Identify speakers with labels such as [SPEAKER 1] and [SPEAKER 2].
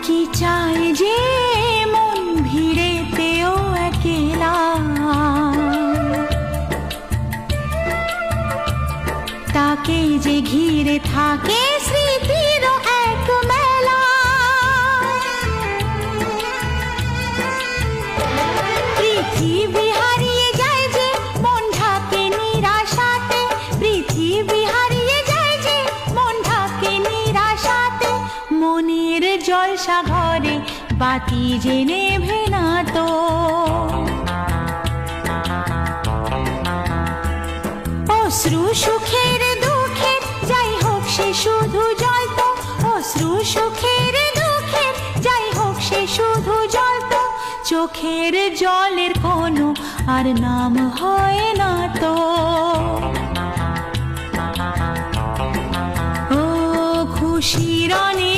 [SPEAKER 1] কি চায় যে মন ভিড়েতেও একেলা, তাকে যে ঘিরে থাকে স্মৃতির এক মেলা। পৃথিবী হারিয়ে যায় যে মন ঢাকে নিরাশাতে, পৃথিবী হারিয়ে যায় যে মন ঢাকে নিরাশাতে। মনের জলসা ঘরে বাতি যে নেভে না তো, অশ্রু সুখের দুঃখের যাই হোক সে শুধু জল তো, অশ্রু সুখের দুঃখের যাই হোক সে শুধু জল তো। চোখের জলের কোনো আর নাম হয় না তো। ও খুশির অনেক